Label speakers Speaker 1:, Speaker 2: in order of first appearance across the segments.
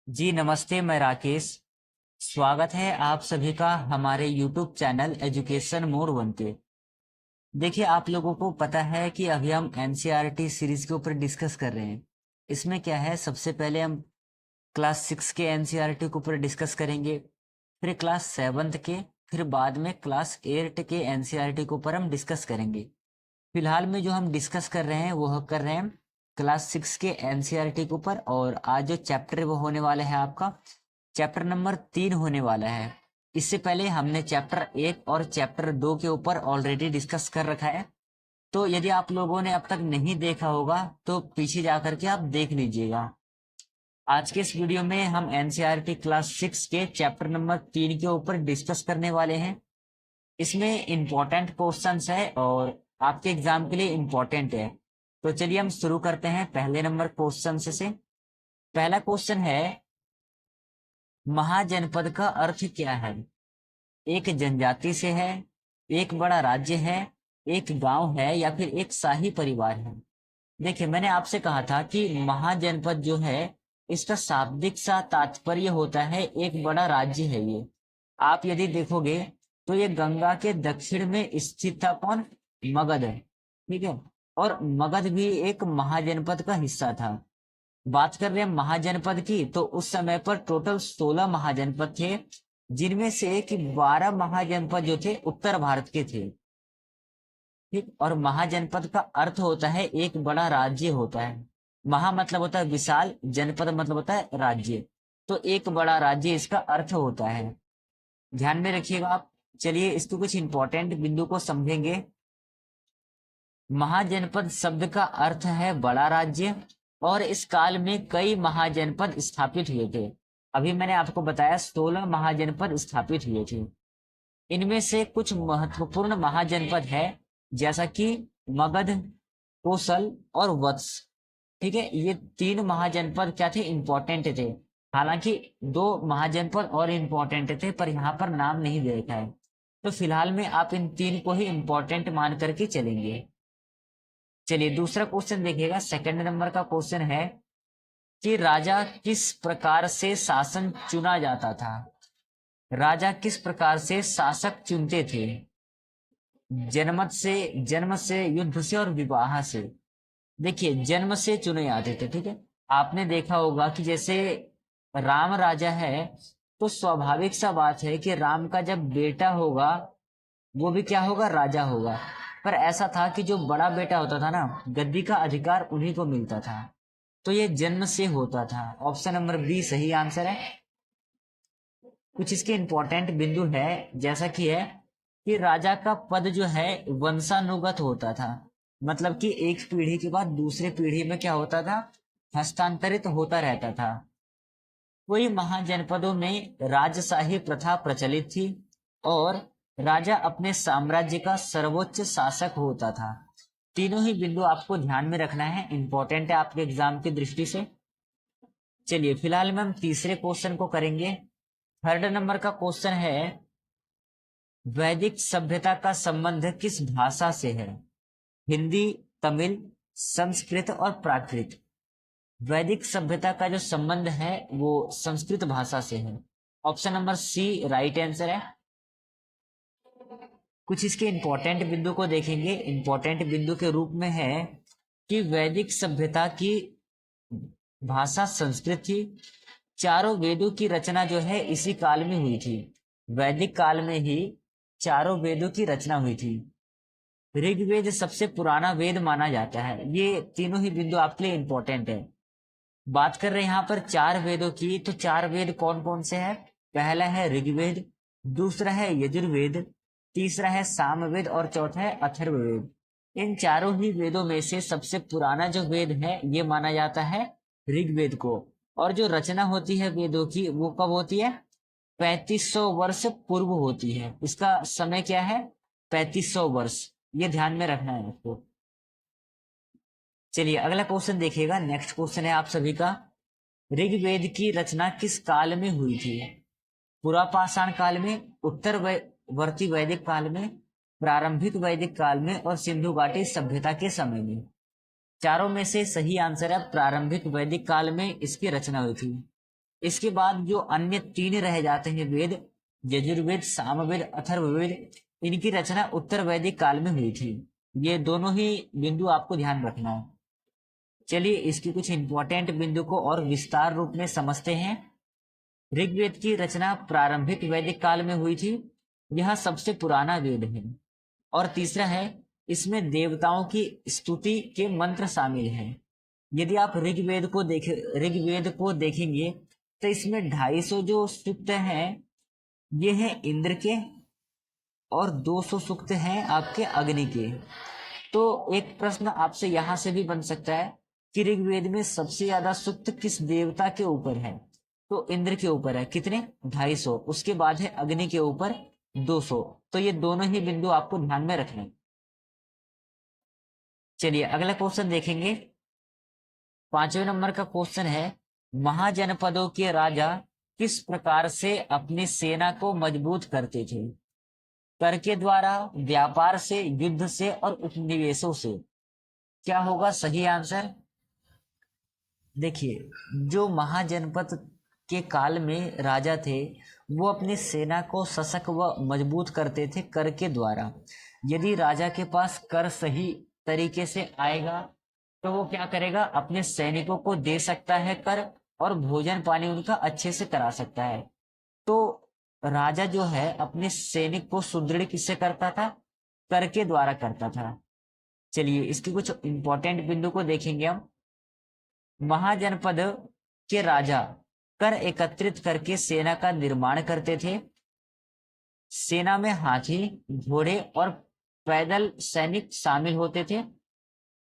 Speaker 1: जी नमस्ते, मैं राकेश। स्वागत है आप सभी का हमारे YouTube channel education mode one पे। देखिए, आप लोगों को पता है कि अभी हम एनसीईआरटी सीरीज के ऊपर डिस्कस कर रहे हैं। इसमें क्या है, सबसे पहले हम क्लास 6 के एनसीईआरटी के ऊपर डिस्कस करेंगे, फिर क्लास 7 के, फिर बाद में क्लास 8 के एनसीईआरटी के ऊपर हम डिस्कस करेंगे। फिलहाल में जो हम डिस्कस कर रहे हैं वो कर रहे हैं क्लास 6 के एनसीईआरटी के ऊपर। और आज जो चैप्टर है वो होने वाला है आपका चैप्टर नंबर 3 होने वाला है। इससे पहले हमने चैप्टर 1 और चैप्टर 2 के ऊपर ऑलरेडी डिस्कस कर रखा है। तो यदि आप लोगों ने अब तक नहीं देखा होगा तो पीछे जा करके आप देख लीजिएगा। आज के इस वीडियो में हम एनसीईआरटी क्लास 6 के चैप्टर नंबर 3 के ऊपर डिस्कस करने वाले हैं। इसमें इम्पोर्टेंट क्वेश्चंस है और आपके एग्जाम के लिए इम्पोर्टेंट है। तो चलिए हम शुरू करते हैं पहले नंबर क्वेश्चन से। पहला क्वेश्चन है, महाजनपद का अर्थ क्या है? एक जनजाति से है, एक बड़ा राज्य है, एक गांव है, या फिर एक शाही परिवार है? देखिए, मैंने आपसे कहा था कि महाजनपद जो है इसका शाब्दिक सा तात्पर्य होता है एक बड़ा राज्य है ये। आप यदि देखोगे तो ये गंगा के दक्षिण में स्थित था। कौन? मगध। ठीक है। और मगध भी एक महाजनपद का हिस्सा था। बात कर रहे हैं महाजनपद की, तो उस समय पर टोटल 16 महाजनपद थे, जिनमें से कि 12 महाजनपद जो थे उत्तर भारत के थे। ठीक। और महाजनपद का अर्थ होता है एक बड़ा राज्य होता है। महा मतलब होता है विशाल, जनपद मतलब होता है राज्य। तो एक बड़ा राज्य इसका अर्थ होता है। ध्यान में रखिएगा आप। चलिए इसके कुछ इंपॉर्टेंट बिंदु को समझेंगे। महाजनपद शब्द का अर्थ है बड़ा राज्य, और इस काल में कई महाजनपद स्थापित हुए थे। अभी मैंने आपको बताया 16 महाजनपद स्थापित हुए थे। इनमें से कुछ महत्वपूर्ण महाजनपद है, जैसा कि मगध, कोसल और वत्स। ठीक है, ये तीन महाजनपद क्या थे? इंपॉर्टेंट थे। हालांकि दो महाजनपद और इंपॉर्टेंट थे, पर यहाँ पर नाम नहीं दे रखा है। तो फिलहाल में आप इन तीन को ही इंपॉर्टेंट मान करके चलेंगे। चलिए दूसरा क्वेश्चन देखिएगा। सेकंड नंबर का क्वेश्चन है कि राजा किस प्रकार से शासन चुना जाता था? राजा किस प्रकार से शासक चुनते थे? जनमत से, जन्म से, युद्ध से और विवाह से? देखिए, जन्म से चुने जाते थे। ठीक है। आपने देखा होगा कि जैसे राम राजा है, तो स्वाभाविक सा बात है कि राम का जब बेटा होगा वो भी क्या होगा? राजा होगा। पर ऐसा था कि जो बड़ा बेटा होता था ना, गद्दी का अधिकार उन्हीं को मिलता था। तो ये जन्म से होता था। ऑप्शन नंबर बी सही आंसर है। कुछ इसके इंपॉर्टेंट बिंदु है, जैसा कि है कि राजा का पद जो है वंशानुगत होता था। मतलब कि एक पीढ़ी के बाद दूसरे पीढ़ी में क्या होता था? हस्तांतरित होता रहता था। वही महाजनपदों में राजशाही प्रथा प्रचलित थी, और राजा अपने साम्राज्य का सर्वोच्च शासक होता था। तीनों ही बिंदु आपको ध्यान में रखना है, इंपॉर्टेंट है आपके एग्जाम की दृष्टि से। चलिए फिलहाल में हम तीसरे क्वेश्चन को करेंगे। थर्ड नंबर का क्वेश्चन है, वैदिक सभ्यता का संबंध किस भाषा से है? हिंदी, तमिल, संस्कृत और प्राकृत? वैदिक सभ्यता का जो संबंध है वो संस्कृत भाषा से है। Option number C right answer है। कुछ इसके इंपॉर्टेंट बिंदु को देखेंगे। इंपॉर्टेंट बिंदु के रूप में है कि वैदिक सभ्यता की भाषा संस्कृत थी। चारों वेदों की रचना जो है इसी काल में हुई थी। वैदिक काल में ही चारों वेदों की रचना हुई थी। ऋग्वेद सबसे पुराना वेद माना जाता है। ये तीनों ही बिंदु आपके लिए इंपॉर्टेंट है। बात कर रहे हैं यहाँ पर चार वेदों की, तो चार वेद कौन कौन से हैं? पहला है ऋग्वेद, दूसरा है यजुर्वेद, तीसरा है सामवेद और चौथा है अथर्ववेद। इन चारों ही वेदों में से सबसे पुराना जो वेद है ये माना जाता है ऋग्वेद को। और जो रचना होती है वेदों की वो कब होती है? 3500 वर्ष पूर्व होती है। इसका समय क्या है? 3500 वर्ष। ये ध्यान में रखना है आपको। चलिए अगला क्वेश्चन देखिएगा। नेक्स्ट क्वेश्चन है आप सभी का, ऋग्वेद की रचना किस काल में हुई थी? पुरापाषाण काल में, उत्तरवर्ती वैदिक काल में, प्रारंभिक वैदिक काल में और सिंधु घाटी सभ्यता के समय में? चारों में से सही आंसर है प्रारंभिक वैदिक काल में इसकी रचना हुई थी। इसके बाद जो अन्य 3 रह जाते हैं वेद, यजुर्वेद, सामवेद, अथर्ववेद, इनकी रचना उत्तर वैदिक काल में हुई थी। ये दोनों ही बिंदु आपको ध्यान रखना है। चलिए इसकी कुछ इंपॉर्टेंट बिंदु को और विस्तार रूप में समझते हैं। ऋग्वेद की रचना प्रारंभिक वैदिक काल में हुई थी। यह सबसे पुराना वेद है। और तीसरा है, इसमें देवताओं की स्तुति के मंत्र शामिल हैं। यदि आप ऋग्वेद को देखेंगे तो इसमें 250 जो सूक्त हैं ये हैं इंद्र के, और 200 सूक्त हैं आपके अग्नि के। तो एक प्रश्न आपसे यहाँ से भी बन सकता है कि ऋग्वेद में सबसे ज्यादा सूक्त किस देवता के ऊपर है? तो इंद्र के ऊपर है। कितने? 250। उसके बाद है अग्नि के ऊपर 200। तो ये दोनों ही बिंदु आपको ध्यान में रखने। चलिए अगला क्वेश्चन देखेंगे। 5वें नंबर का क्वेश्चन है, महाजनपदों के राजा किस प्रकार से अपनी सेना को मजबूत करते थे? कर के द्वारा, व्यापार से, युद्ध से और उपनिवेशों से। क्या होगा सही आंसर? देखिए, जो महाजनपद के काल में राजा थे वो अपनी सेना को सशक्त व मजबूत करते थे कर के द्वारा। यदि राजा के पास कर सही तरीके से आएगा तो वो क्या करेगा? अपने सैनिकों को दे सकता है कर, और भोजन पानी उनका अच्छे से करा सकता है। तो राजा जो है अपने सैनिक को सुदृढ़ किससे करता था? कर के द्वारा करता था। चलिए इसके कुछ इंपॉर्टेंट बिंदु को देखेंगे हम। महाजनपद के राजा कर एकत्रित करके सेना का निर्माण करते थे। सेना में हाथी, घोड़े और पैदल सैनिक शामिल होते थे।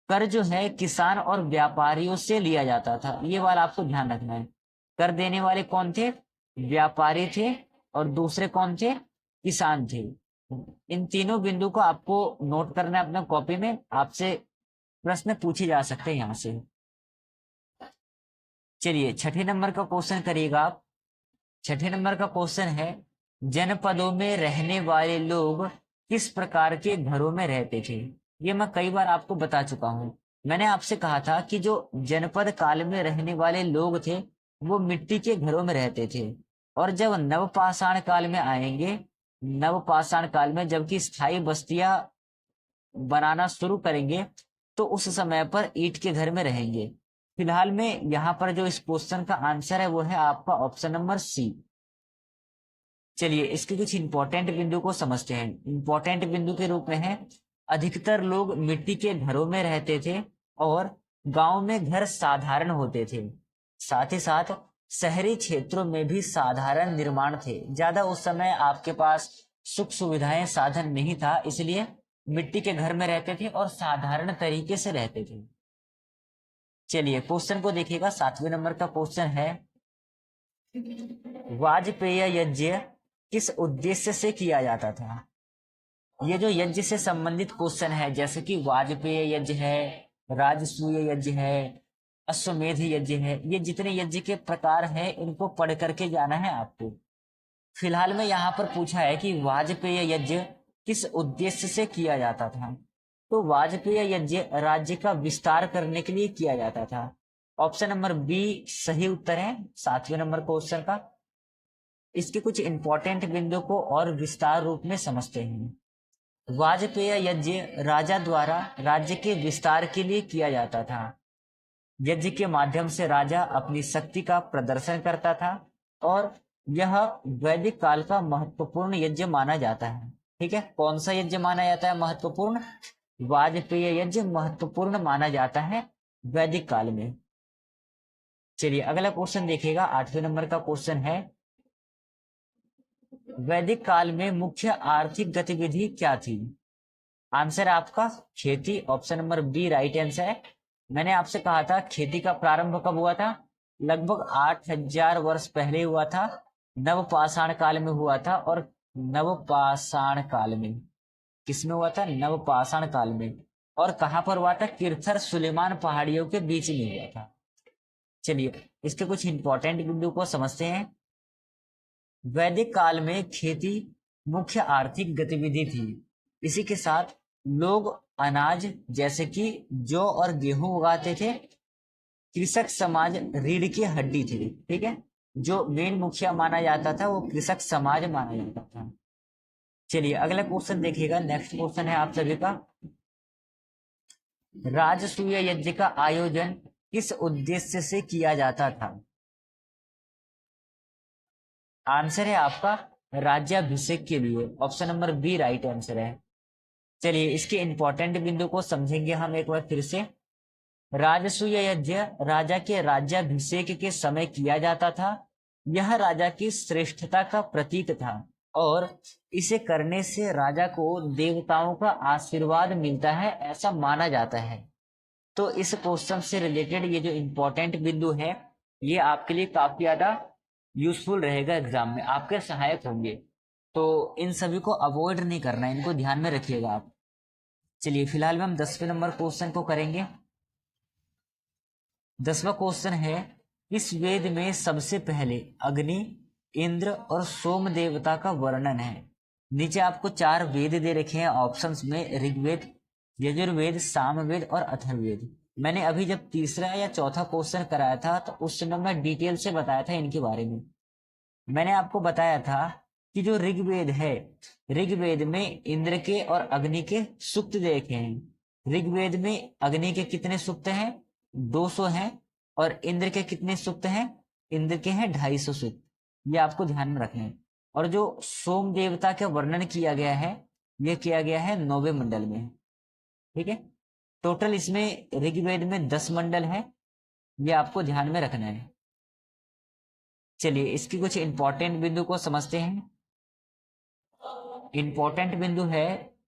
Speaker 1: कर जो है किसान और व्यापारियों से लिया जाता था। ये वाला आपको ध्यान रखना है। कर देने वाले कौन थे? व्यापारी थे, और दूसरे कौन थे? किसान थे। इन तीनों बिंदु को आपको नोट करना है अपना कॉपी में। आपसे प्रश्न पूछे जा सकते हैं यहां से। चलिए 6ठे नंबर का क्वेश्चन करिएगा आप। 6ठे नंबर का क्वेश्चन है, जनपदों में रहने वाले लोग किस प्रकार के घरों में रहते थे? ये मैं कई बार आपको बता चुका हूं। मैंने आपसे कहा था कि जो जनपद काल में रहने वाले लोग थे वो मिट्टी के घरों में रहते थे। और जब नवपाषाण काल में आएंगे, नवपाषाण काल में जबकि स्थायी बस्तियां बनाना शुरू करेंगे तो उस समय पर ईंट के घर में रहेंगे। फिलहाल में यहाँ पर जो इस क्वेश्चन का आंसर है वो है आपका ऑप्शन नंबर सी। चलिए इसके कुछ इंपॉर्टेंट बिंदु को समझते हैं। इंपॉर्टेंट बिंदु के रूप में है, अधिकतर लोग मिट्टी के घरों में रहते थे और गांव में घर साधारण होते थे। साथ ही साथ शहरी क्षेत्रों में भी साधारण निर्माण थे। ज्यादा उस समय आपके पास सुख सुविधाएं साधन नहीं था, इसलिए मिट्टी के घर में रहते थे और साधारण तरीके से रहते थे। चलिए क्वेश्चन को देखिएगा। 7वें नंबर का क्वेश्चन है, वाजपेय यज्ञ किस उद्देश्य से किया जाता था? ये जो यज्ञ से संबंधित क्वेश्चन है, जैसे कि वाजपेय यज्ञ है, राजसूय यज्ञ है, अश्वमेध यज्ञ है, ये जितने यज्ञ के प्रकार हैं इनको पढ़ करके जाना है आपको। फिलहाल में यहाँ पर पूछा है कि वाजपेय यज्ञ किस उद्देश्य से किया जाता था? तो वाजपेय यज्ञ राज्य का विस्तार करने के लिए किया जाता था। ऑप्शन नंबर बी सही उत्तर है 7वें नंबर क्वेश्चन का। इसके कुछ इंपॉर्टेंट बिंदु को और विस्तार रूप में समझते हैं। वाजपेय यज्ञ राजा द्वारा राज्य के विस्तार के लिए किया जाता था। यज्ञ के माध्यम से राजा अपनी शक्ति का प्रदर्शन करता था और यह वैदिक काल का महत्वपूर्ण यज्ञ माना जाता है। ठीक है, कौन सा यज्ञ माना जाता है महत्वपूर्ण? वाजपेय यज्ञ महत्वपूर्ण माना जाता है वैदिक काल में। चलिए अगला क्वेश्चन देखिएगा। 8वें नंबर का क्वेश्चन है, वैदिक काल में मुख्य आर्थिक गतिविधि क्या थी? आंसर आपका खेती। Option number B right answer है। मैंने आपसे कहा था खेती का प्रारंभ कब हुआ था? लगभग 8000 वर्ष पहले हुआ था, नवपाषाण काल में हुआ था। और नवपाषाण काल में किसमें हुआ था? नवपाषाण काल में। और कहां पर हुआ था? किरथर सुलेमान पहाड़ियों के बीच में हुआ था। चलिए इसके कुछ इंपॉर्टेंट बिंदु को समझते हैं। वैदिक काल में खेती मुख्य आर्थिक गतिविधि थी। इसी के साथ लोग अनाज जैसे कि जौ और गेहूं उगाते थे। कृषक समाज रीढ़ की हड्डी थी। ठीक है, जो मेन मुखिया माना जाता था वो कृषक समाज माना जाता था। चलिए अगला क्वेश्चन देखिएगा, नेक्स्ट क्वेश्चन है आप सभी का, राजसूय यज्ञ का आयोजन किस उद्देश्य से किया जाता था? आंसर है आपका राज्याभिषेक के लिए, option number B right answer है। चलिए इसके इंपॉर्टेंट बिंदु को समझेंगे हम एक बार फिर से। राजसूय यज्ञ राजा के राज्याभिषेक के समय किया जाता था। यह राजा की श्रेष्ठता का प्रतीक था और इसे करने से राजा को देवताओं का आशीर्वाद मिलता है, ऐसा माना जाता है। तो इस क्वेश्चन से रिलेटेड ये जो इंपॉर्टेंट बिंदु है ये आपके लिए काफी ज्यादा यूजफुल रहेगा, एग्जाम में आपके सहायक होंगे। तो इन सभी को अवॉइड नहीं करना है, इनको ध्यान में रखिएगा आप। चलिए फिलहाल में हम 10वें नंबर क्वेश्चन को करेंगे। 10वां क्वेश्चन है, इस वेद में सबसे पहले अग्नि, इंद्र और सोम देवता का वर्णन है। नीचे आपको 4 वेद दे रखे हैं ऑप्शंस में, ऋग्वेद, यजुर्वेद, सामवेद और अथर्ववेद। मैंने अभी जब तीसरा या चौथा क्वेश्चन कराया था तो उस समय मैं डिटेल से बताया था इनके बारे में। मैंने आपको बताया था कि जो ऋग्वेद है, ऋग्वेद में इंद्र के और अग्नि के सूक्त देखे हैं। ऋग्वेद में अग्नि के कितने सूक्त हैं? 200 हैं। और इंद्र के कितने सूक्त हैं? इंद्र के हैं 250 सूक्त। ये आपको ध्यान में रखना है। और जो सोम देवता का वर्णन किया गया है ये किया गया है 9वें मंडल में। ठीक है, टोटल इसमें ऋग्वेद में 10 मंडल है, ये आपको ध्यान में रखना है। चलिए इसकी कुछ इंपॉर्टेंट बिंदु को समझते हैं। इंपॉर्टेंट बिंदु है,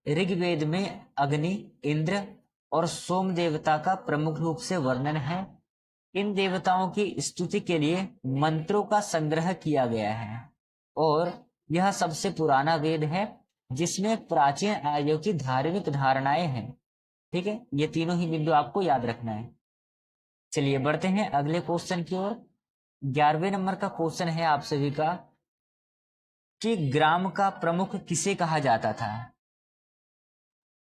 Speaker 1: ऋग्वेद में अग्नि, इंद्र और सोम देवता का प्रमुख रूप से वर्णन है। इन देवताओं की स्तुति के लिए मंत्रों का संग्रह किया गया है और यह सबसे पुराना वेद है जिसमें प्राचीन आर्यों की धार्मिक धारणाएं हैं। ठीक है, ये तीनों ही बिंदु आपको याद रखना है। चलिए बढ़ते हैं अगले क्वेश्चन की ओर। 11वें नंबर का क्वेश्चन है आप सभी का कि ग्राम का प्रमुख किसे कहा जाता था?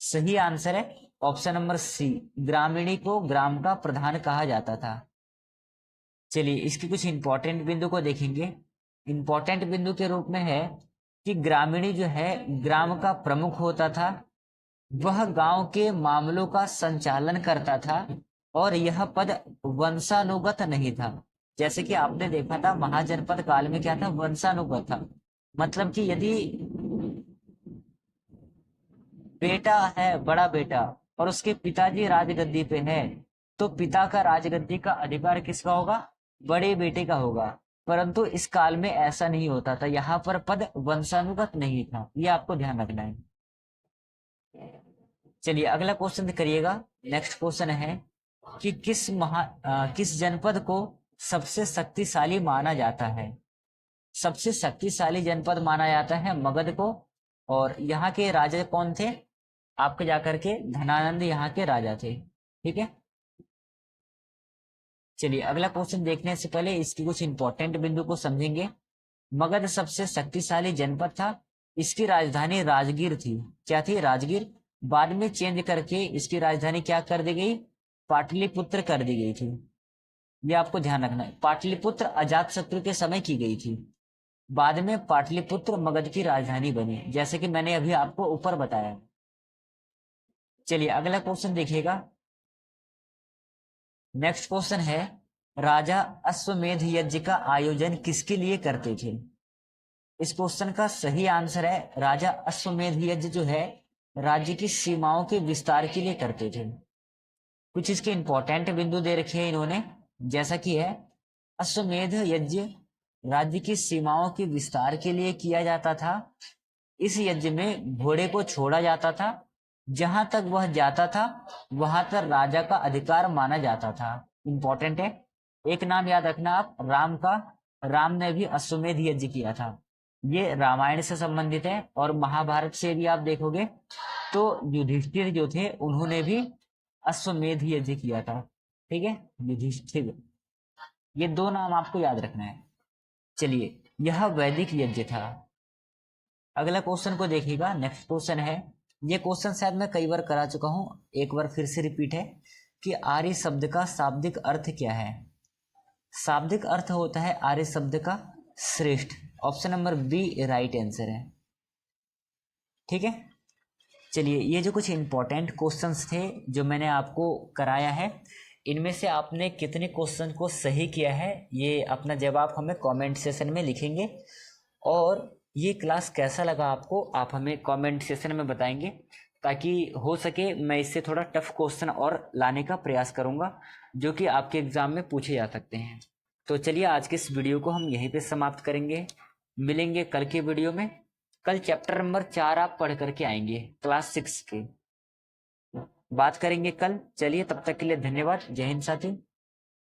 Speaker 1: सही आंसर है ऑप्शन नंबर सी, ग्रामीणी को ग्राम का प्रधान कहा जाता था। चलिए इसके कुछ इंपॉर्टेंट बिंदु को देखेंगे। इंपॉर्टेंट बिंदु के रूप में है कि ग्रामीणी जो है ग्राम का प्रमुख होता था, वह गांव के मामलों का संचालन करता था और यह पद वंशानुगत नहीं था। जैसे कि आपने देखा था महाजनपद काल में क्या था, वंशानुगत था। मतलब कि यदि बेटा है, बड़ा बेटा, और उसके पिताजी राजगद्दी पे हैं, तो पिता का राजगद्दी का अधिकार किसका होगा? बड़े बेटे का होगा। परंतु इस काल में ऐसा नहीं होता था, यहाँ पर पद वंशानुगत नहीं था, ये आपको ध्यान रखना है। चलिए अगला क्वेश्चन करिएगा। नेक्स्ट क्वेश्चन है कि किस जनपद को सबसे शक्तिशाली माना जाता है? सबसे शक्तिशाली जनपद माना जाता है मगध को। और यहाँ के राजा कौन थे? आपके जाकर के धनानंद यहाँ के राजा थे। ठीक है, चलिए अगला क्वेश्चन देखने से पहले इसकी कुछ इंपॉर्टेंट बिंदु को समझेंगे। मगध सबसे शक्तिशाली जनपद था। इसकी राजधानी राजगीर थी। क्या थी? राजगीर। बाद में चेंज करके इसकी राजधानी क्या कर दी गई? पाटलिपुत्र कर दी गई थी। ये आपको ध्यान रखना है। पाटलिपुत्र अजातशत्रु के समय की गई थी, बाद में पाटलिपुत्र मगध की राजधानी बनी, जैसे कि मैंने अभी आपको ऊपर बताया। चलिए अगला क्वेश्चन देखिएगा। नेक्स्ट क्वेश्चन है, राजा अश्वमेध यज्ञ का आयोजन किसके लिए करते थे? इस क्वेश्चन का सही आंसर है राजा अश्वमेध यज्ञ जो है राज्य की सीमाओं के विस्तार के लिए करते थे। कुछ इसके इंपॉर्टेंट बिंदु दे रखे हैं इन्होंने, जैसा कि है अश्वमेध यज्ञ राज्य की सीमाओं के विस्तार के लिए किया जाता था। इस यज्ञ में घोड़े को छोड़ा जाता था, जहां तक वह जाता था वहां तक राजा का अधिकार माना जाता था। इंपॉर्टेंट है, एक नाम याद रखना आप, राम का। राम ने भी अश्वमेध यज्ञ किया था। ये रामायण से संबंधित है। और महाभारत से भी आप देखोगे तो युधिष्ठिर जो थे उन्होंने भी अश्वमेध यज्ञ किया था। ठीक है, युधिष्ठिर, ये 2 नाम आपको याद रखना है। चलिए यह वैदिक यज्ञ था। अगला क्वेश्चन को देखिएगा। नेक्स्ट क्वेश्चन है, ये क्वेश्चन शायद मैं कई बार करा चुका हूं, एक बार फिर से रिपीट है कि आर्य शब्द का शाब्दिक अर्थ क्या है? शाब्दिक अर्थ होता है आर्य शब्द का श्रेष्ठ। Option number B right answer है। ठीक है, चलिए ये जो कुछ इंपॉर्टेंट क्वेश्चंस थे जो मैंने आपको कराया है, इनमें से आपने कितने क्वेश्चन को सही किया है ये अपना जवाब हमें कमेंट सेशन में लिखेंगे। और ये क्लास कैसा लगा आपको, आप हमें कमेंट सेशन में बताएंगे, ताकि हो सके मैं इससे थोड़ा टफ क्वेश्चन और लाने का प्रयास करूंगा जो कि आपके एग्जाम में पूछे जा सकते हैं। तो चलिए आज के इस वीडियो को हम यहीं पे समाप्त करेंगे, मिलेंगे कल के वीडियो में। कल चैप्टर नंबर 4 आप पढ़ करके आएंगे, क्लास 6 के बात करेंगे कल। चलिए तब तक के लिए धन्यवाद। जय हिंद साथी।